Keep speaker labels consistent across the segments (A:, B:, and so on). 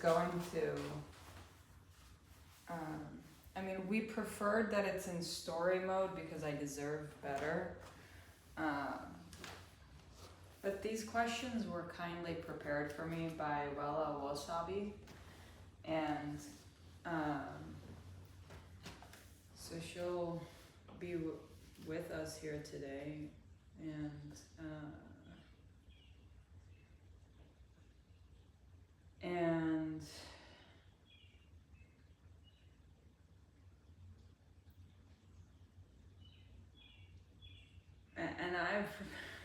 A: going to, I mean, we preferred that it's in story mode because I deserve better. But these questions were kindly prepared for me by Wella Wasabi. And so she'll be with us here today. And I've,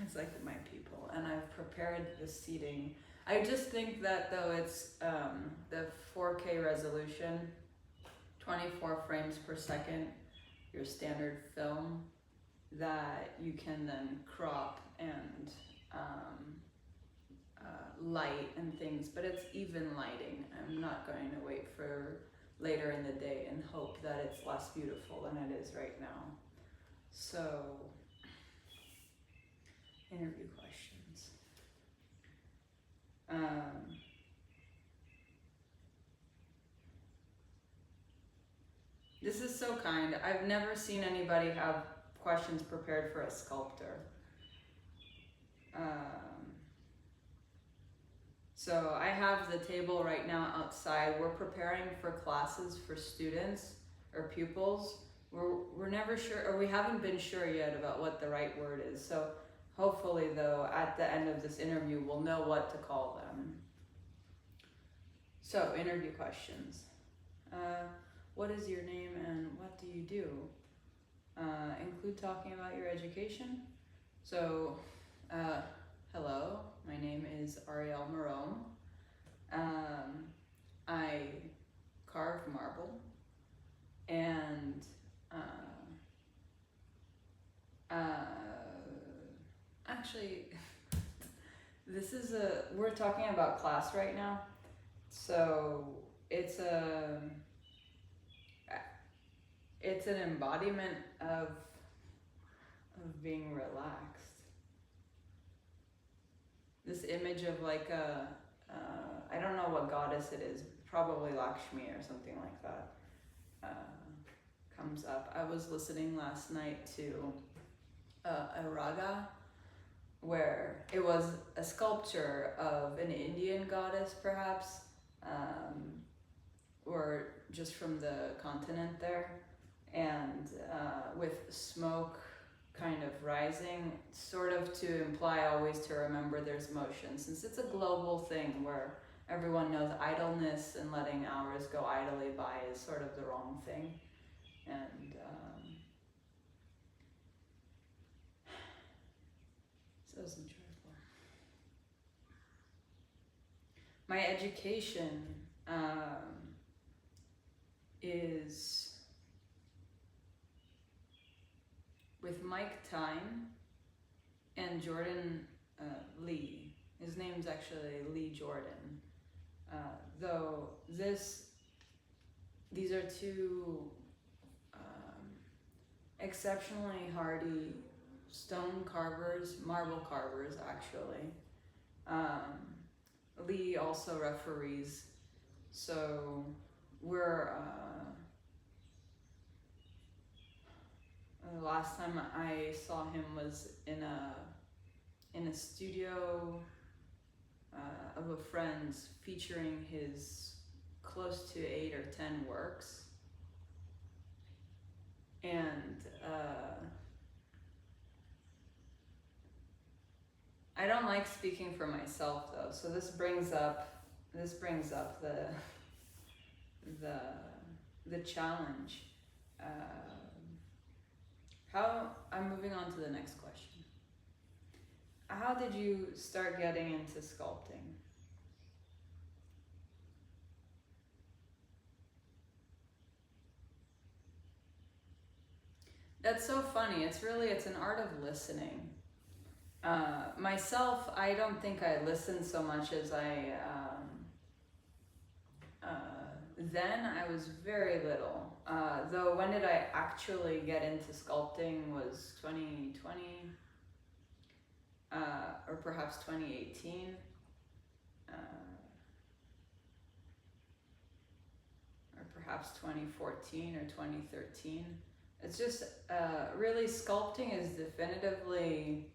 A: it's like my people, and I've prepared the seating. I just think that though it's the 4K resolution, 24 frames per second, your standard film, that you can then crop and light and things, but it's even lighting. I'm not going to wait for later in the day and hope that it's less beautiful than it is right now. So, interview questions. This is so kind. I've never seen anybody have questions prepared for a sculptor. So I have the table right now outside. We're preparing for classes for students or pupils. We're never sure, or we haven't been sure yet about what the right word is. So hopefully though, at the end of this interview, we'll know what to call them. So, interview questions. What is your name and what do you do? Include talking about your education. So, hello, my name is Ariel Marome. I carve marble, and actually, we're talking about class right now, so it's an embodiment of being relaxed. This image of like I don't know what goddess it is, probably Lakshmi or something like that, comes up. I was listening last night to a raga where it was a sculpture of an Indian goddess perhaps, or just from the continent there, and with smoke kind of rising, sort of to imply always to remember there's motion, since it's a global thing where everyone knows idleness and letting hours go idly by is sort of the wrong thing. And so it's enjoyable. My education is with Mike Tyne and Jordan Lee. His name's actually Lee Jordan. Though these are two exceptionally hardy stone carvers, marble carvers actually. Lee also referees, so we're the last time I saw him was in a studio of a friend's, featuring his close to 8 or 10 works. And I don't like speaking for myself though, so this brings up the challenge. I'm moving on to the next question. How did you start getting into sculpting? That's so funny. It's an art of listening. Myself, I don't think I listened so much as then I was very little. Though when did I actually get into sculpting was 2020, or perhaps 2018. perhaps 2014 or 2013. It's just really sculpting is definitively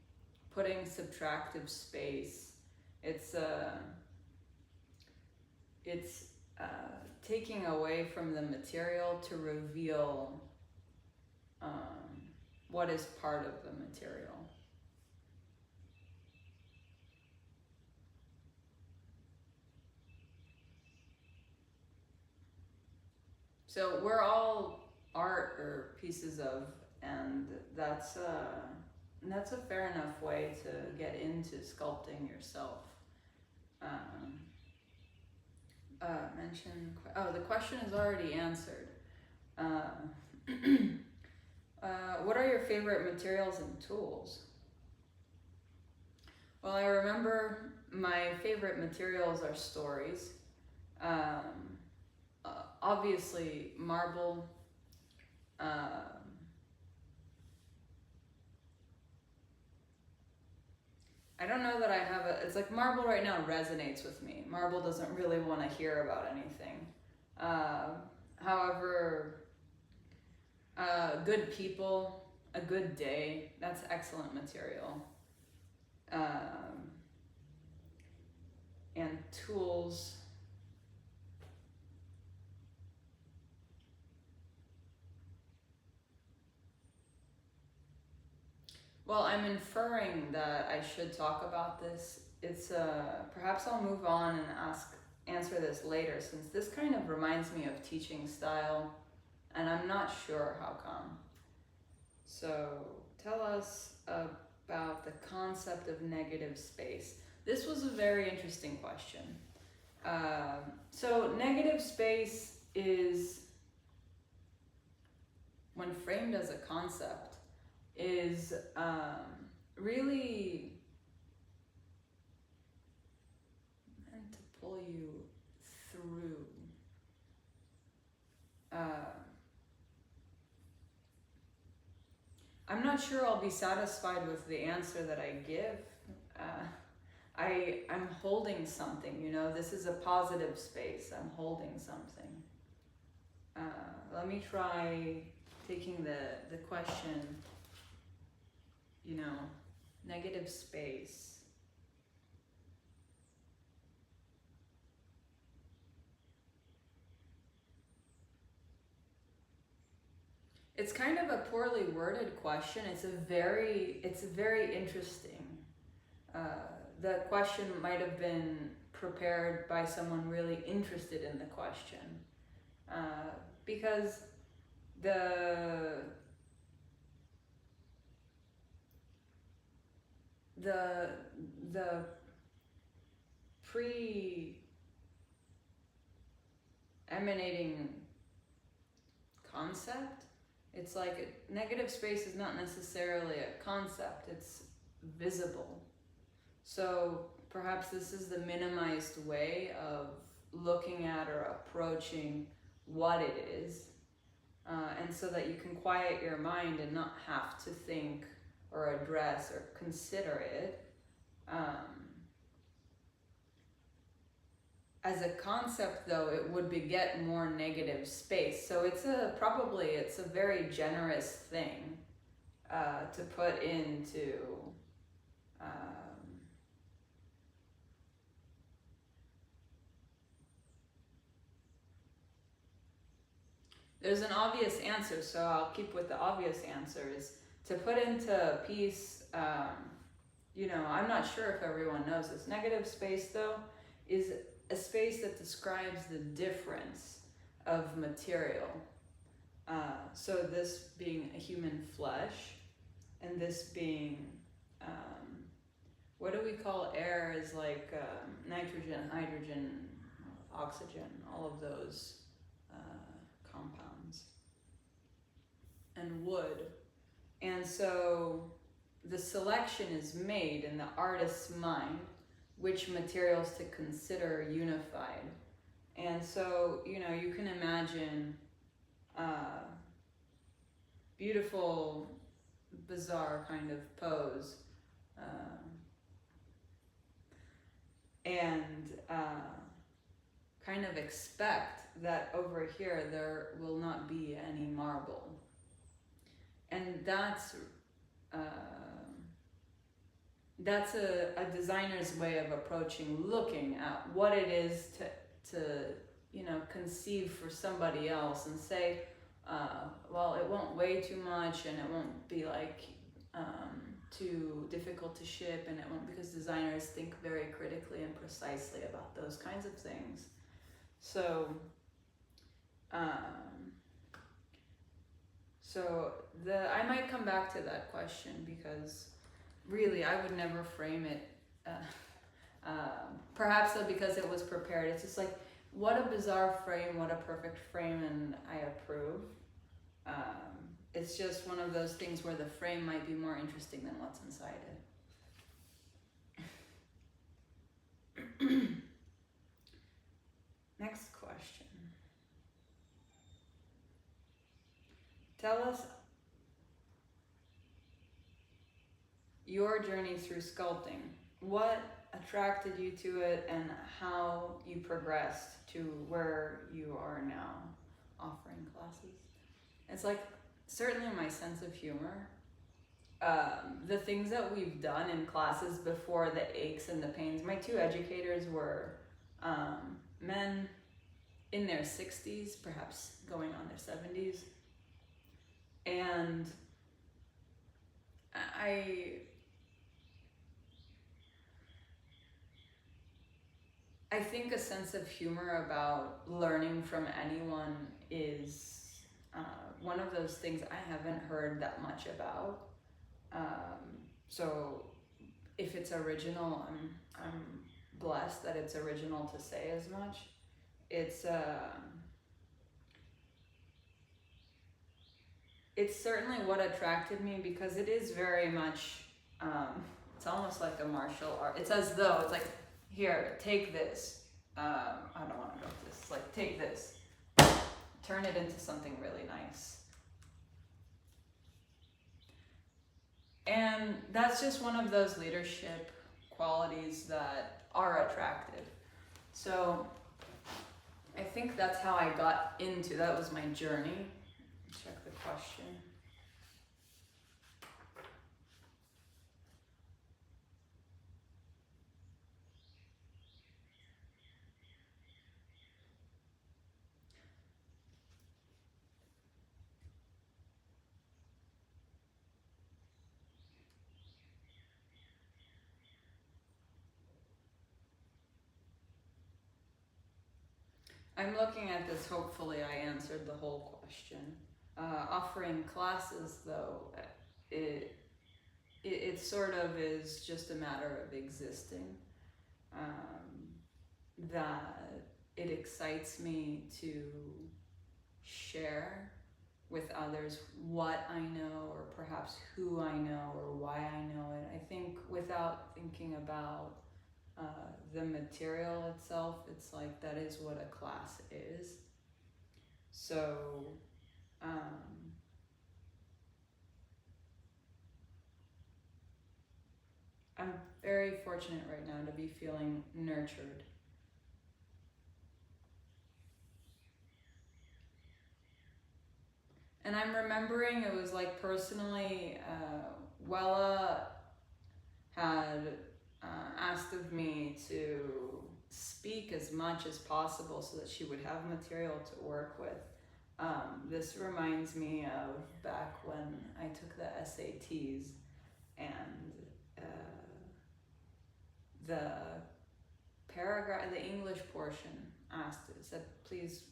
A: putting subtractive space. It's taking away from the material to reveal what is part of the material. So we're all art or pieces of, and that's a fair enough way to get into sculpting yourself. The question is already answered. What are your favorite materials and tools? Well, I remember my favorite materials are stories. Obviously, marble. I don't know that I have it's like marble right now resonates with me. Marble doesn't really want to hear about anything. However, good people, a good day, that's excellent material. And tools. Well, I'm inferring that I should talk about this. It's perhaps I'll move on and answer this later, since this kind of reminds me of teaching style, and I'm not sure how come. So tell us about the concept of negative space. This was a very interesting question. So negative space is, when framed as a concept, is really meant to pull you through. I'm not sure I'll be satisfied with the answer that I give. I'm holding something, you know, this is a positive space. I'm holding something. Let me try taking the question, you know, negative space. It's kind of a poorly worded question. It's very interesting. The question might have been prepared by someone really interested in the question, because the pre-emanating concept, it's like negative space is not necessarily a concept, it's visible. So perhaps this is the minimized way of looking at or approaching what it is, and so that you can quiet your mind and not have to think or address or consider it. As a concept, though, it would beget more negative space. So it's a very generous thing to put into there's an obvious answer, so I'll keep with the obvious answer, is to put into peace. You know, I'm not sure if everyone knows this. Negative space, though, is a space that describes the difference of material. So this being a human flesh, and this being, what do we call air? Is like nitrogen, hydrogen, oxygen, all of those compounds, and wood. And so the selection is made in the artist's mind which materials to consider unified. And so, you know, you can imagine beautiful, bizarre kind of pose, and kind of expect that over here there will not be any marble. And that's a designer's way of approaching, looking at what it is to conceive for somebody else and say, well, it won't weigh too much and it won't be like too difficult to ship, and it won't, because designers think very critically and precisely about those kinds of things. So I might come back to that question, because really I would never frame it, perhaps because it was prepared. It's just like, what a bizarre frame, what a perfect frame, and I approve. It's just one of those things where the frame might be more interesting than what's inside it. Next question. Tell us your journey through sculpting. What attracted you to it, and how you progressed to where you are now offering classes. It's like, certainly my sense of humor, the things that we've done in classes before, the aches and the pains. My two educators were men in their 60s, perhaps going on their 70s. And I think a sense of humor about learning from anyone is one of those things I haven't heard that much about. So if it's original, I'm blessed that it's original to say as much. It's certainly what attracted me, because it is very much, it's almost like a martial art. It's as though, it's like, here, take this. I don't want to go with this. It's like, take this. Turn it into something really nice. And that's just one of those leadership qualities that are attractive. So I think that's how I got into, that was my journey. Check the question. I'm looking at this, hopefully I answered the whole question. Offering classes, though, it sort of is just a matter of existing. That it excites me to share with others what I know, or perhaps who I know, or why I know it. I think without thinking about the material itself, it's like, that is what a class is. So I'm very fortunate right now to be feeling nurtured. And I'm remembering, it was like, personally, Wella had asked of me to speak as much as possible so that she would have material to work with. This reminds me of back when I took the SATs, and the paragraph, the English portion said, please,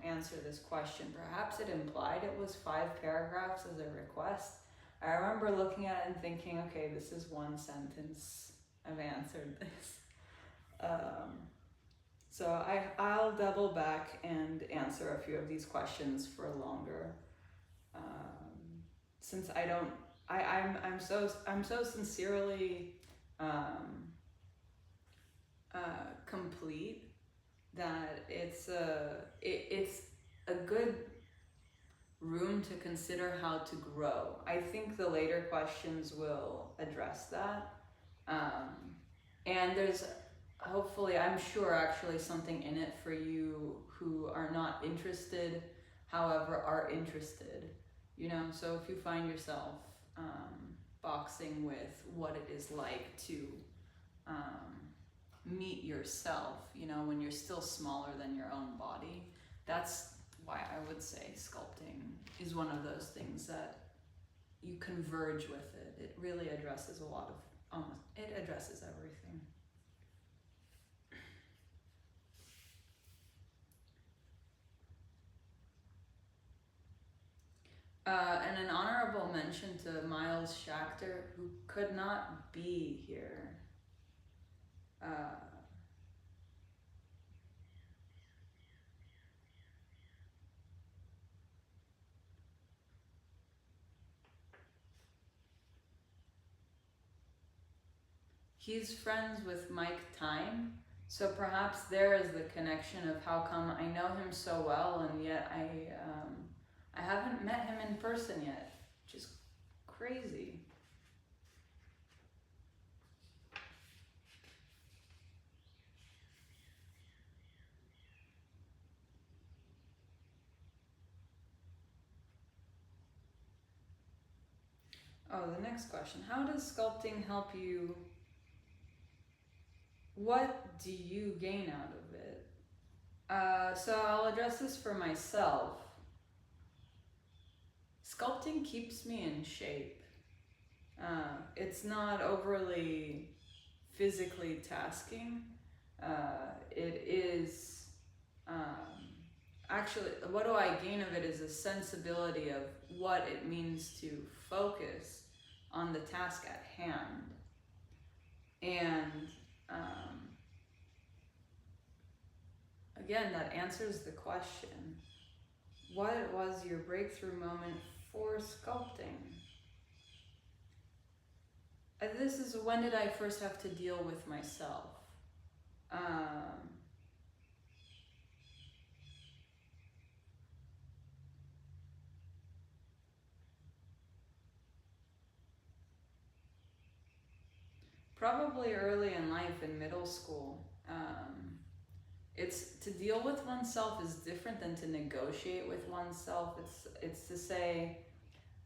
A: answer this question. Perhaps it implied it was 5 paragraphs as a request. I remember looking at it and thinking, okay, this is 1 sentence. I've answered this. So I'll double back and answer a few of these questions for longer. Since I'm so sincerely complete that it's a good room to consider how to grow. I think the later questions will address that. And there's hopefully, I'm sure actually something in it for you who are not interested, however, are interested. You know, so if you find yourself boxing with what it is like to meet yourself, you know, when you're still smaller than your own body, that's why I would say sculpting is one of those things that you converge with it. It really addresses a lot of, it addresses everything. And an honorable mention to Miles Schachter, who could not be here. He's friends with Mike Tyne, so perhaps there is the connection of how come I know him so well and yet I haven't met him in person yet, which is crazy. Oh, the next question. How does sculpting help you? What do you gain out of it? So I'll address this for myself. Sculpting keeps me in shape. It's not overly physically tasking. It is actually, what do I gain of it is a sensibility of what it means to focus on the task at hand. And again, that answers the question. What was your breakthrough moment for sculpting? This is when did I first have to deal with myself? Probably early in life, in middle school. It's to deal with oneself is different than to negotiate with oneself. It's to say,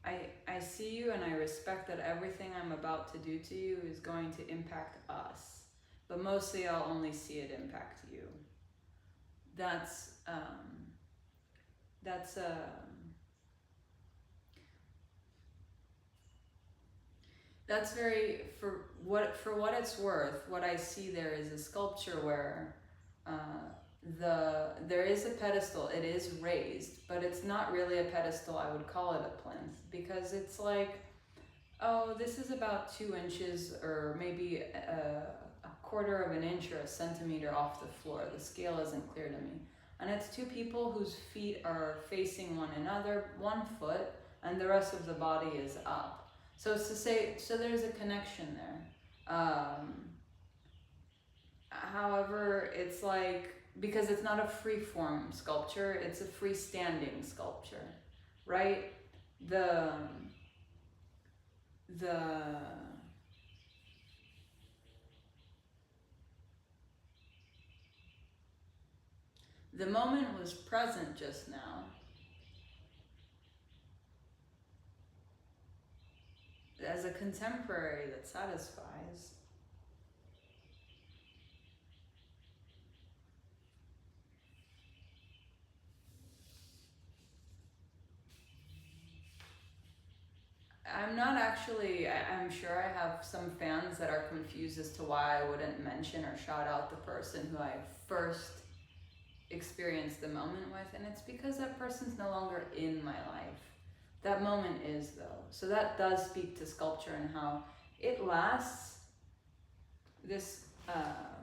A: I see you and I respect that everything I'm about to do to you is going to impact us, but mostly I'll only see it impact you. That's very, for what it's worth. What I see there is a sculpture where there is a pedestal. It is raised, but it's not really a pedestal. I would call it a plinth, because it's like, oh, this is about 2 inches or maybe a quarter of an inch or a centimeter off the floor. The scale isn't clear to me. And it's 2 people whose feet are facing one another, 1 foot, and the rest of the body is up. So it's to say, so there's a connection there. However, it's like, because it's not a free-form sculpture, it's a freestanding sculpture, right? The moment was present just now. As a contemporary that satisfies. I'm not actually, I'm sure I have some fans that are confused as to why I wouldn't mention or shout out the person who I first experienced the moment with, and it's because that person's no longer in my life. That moment is, though. So that does speak to sculpture and how it lasts. This